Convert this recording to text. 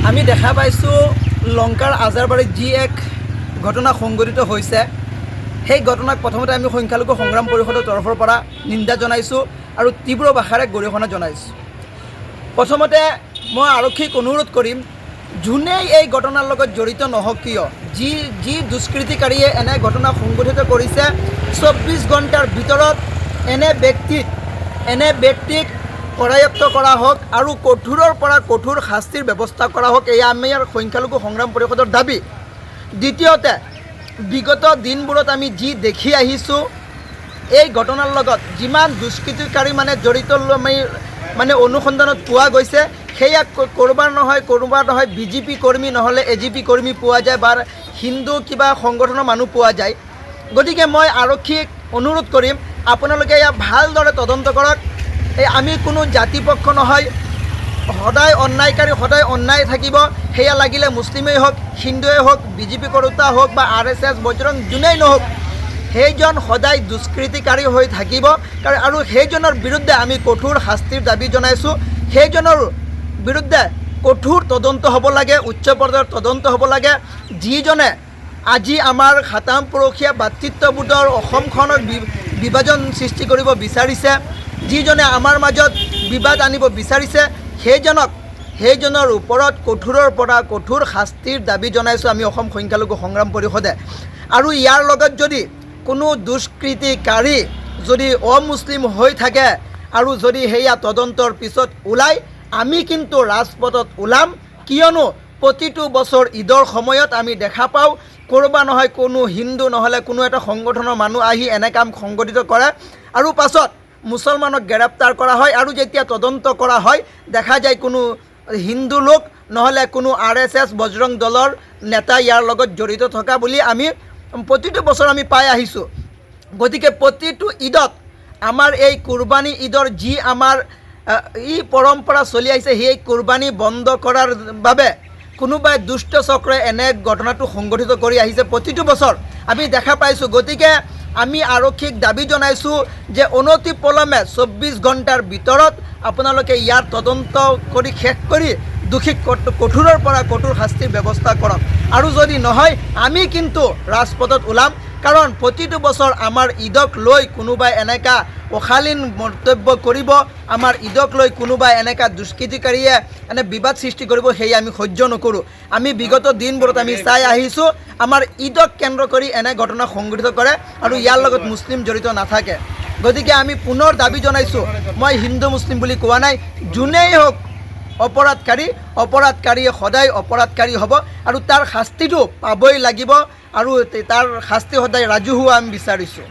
আমি দেখা পাইছোঁ লংকাৰ আজাৰবাৰীত যি এক ঘটনা সংঘটিত হৈছে, সেই ঘটনাক প্ৰথমতে আমি সংখ্যালঘু সংগ্ৰাম পৰিষদৰ তৰফৰ পৰা নিন্দা জনাইছোঁ আৰু তীব্ৰ ভাষাৰে গৰিহণা জনাইছোঁ। প্ৰথমতে মই আৰক্ষীক অনুৰোধ কৰিম, যোনেই এই ঘটনাৰ লগত জড়িত নহওক কিয়, যি দুষ্কৃতিকাৰীয়ে এনে ঘটনা সংঘটিত কৰিছে, 24 ঘণ্টাৰ ভিতৰত এনে ব্যক্তিক কৰায়ত্ব কৰা হোক আৰু কঠোৰৰ পৰা কঠোৰ শাস্তিৰ ব্যৱস্থা কৰা হোক, এয়া আমাৰ সংখ্যালঘু সংগ্ৰাম পৰিষদৰ দাবী। দ্বিতীয়তে, বিগত দিনবোৰত আমি যি দেখি আহিছোঁ, এই ঘটনাৰ লগত যিমান দুষ্কৃতিকাৰী জড়িত অনুসন্ধানত পোৱা গৈছে, সেয়া ক'ৰবাৰ নহয় বিজেপি কৰ্মী নহ'লে এজিপি কৰ্মী পোৱা যায় বা হিন্দু কিবা সংগঠনৰ মানুহ পোৱা যায়। গতিকে মই আৰক্ষীক অনুৰোধ কৰিম, আপোনালোকে এয়া ভালদৰে তদন্ত কৰক। আমি কোনো জাতিপক্ষ নহয়, সদায় অন্যায়কাৰী সদায় অন্যায় থাকিব। সেয়া লাগিলে মুছলিমেই হওক, হিন্দুৱেই হওক, বিজেপি কৰোঁতা হওক বা RSS বজৰং যোনেই নহওক, সেইজন সদায় দুষ্কৃতিকাৰী হৈ থাকিব আৰু সেইজনৰ বিৰুদ্ধে আমি কঠোৰ শাস্তিৰ দাবী জনাইছোঁ। সেইজনৰ বিৰুদ্ধে কঠোৰ তদন্ত হ'ব লাগে, উচ্চ পৰ্যায়ৰ তদন্ত হ'ব লাগে। যিজনে আজি আমাৰ সাতাম পুৰুষীয়া ভাতৃত্ববোধৰ অসমখনক বিভাজন সৃষ্টি কৰিব বিচাৰিছে, যিজনে আমাৰ মাজত বিবাদ আনিব বিচাৰিছে, সেইজনৰ ওপৰত কঠোৰৰ পৰা কঠোৰ শাস্তিৰ দাবী জনাইছোঁ আমি অসম সংখ্যালঘু সংগ্ৰাম পৰিষদে। আৰু ইয়াৰ লগত যদি কোনো দুষ্কৃতিকাৰী যদি অমুছলিম হৈ থাকে আৰু যদি সেয়া তদন্তৰ পিছত ওলায়, আমি কিন্তু ৰাজপথত ওলাম। কিয়নো প্ৰতিটো বছৰ ঈদৰ সময়ত আমি দেখা পাওঁ ক'ৰবা নহয় কোনো হিন্দু নহ'লে কোনো এটা সংগঠনৰ মানুহ আহি এনে কাম সংগঠিত কৰে আৰু পাছত মুছলমানক গ্ৰেপ্তাৰ কৰা হয়, আৰু যেতিয়া তদন্ত কৰা হয় দেখা যায় কোনো হিন্দু লোক নহ'লে কোনো RSS বজৰং দলৰ নেতা ইয়াৰ লগত জড়িত থকা বুলি আমি প্ৰতিটো বছৰ আমি পাই আহিছোঁ। গতিকে প্ৰতিটো ঈদত আমাৰ এই কুৰবানী ঈদৰ যি আমাৰ পৰম্পৰা চলি আহিছে, সেই কুৰবানী বন্ধ কৰাৰ বাবে কোনোবাই দুষ্ট চক্ৰই এনে ঘটনাটো সংঘটিত কৰি আহিছে প্ৰতিটো বছৰ আমি দেখা পাইছোঁ। গতিকে আমি আৰক্ষীক দাবী জনাইছোঁ যে অনতিপলমে 24 ঘণ্টাৰ ভিতৰত আপোনালোকে ইয়াৰ তদন্ত কৰি শেষ কৰি দোষীক কঠোৰৰ পৰা কঠোৰ শাস্তিৰ ব্যৱস্থা কৰক। আৰু যদি নহয় আমি কিন্তু ৰাজপথত ওলাম, কাৰণ প্ৰতিটো বছৰ আমাৰ ঈদক লৈ কোনোবাই এনেকা অশালীন মন্তব্য কৰিব, আমাৰ ঈদক লৈ কোনোবাই এনেকা দুষ্কৃতিকাৰীয়ে এনে বিবাদ সৃষ্টি কৰিব, সেয়া আমি সহ্য নকৰোঁ। আমি বিগত দিনবোৰত আমি চাই আহিছোঁ আমাৰ ঈদক কেন্দ্ৰ কৰি এনে ঘটনা সংঘটিত কৰে আৰু ইয়াৰ লগত মুছলিম জড়িত নাথাকে। গতিকে আমি পুনৰ দাবী জনাইছোঁ, মই হিন্দু মুছলিম বুলি কোৱা নাই, যোনেই হওক অপৰাধকাৰীয়ে সদায় অপৰাধকাৰী হ'ব আৰু তাৰ শাস্তিটো পাবই লাগিব আৰু তাৰ শাস্তি সদায় ৰাজহুৱা আমি বিচাৰিছোঁ।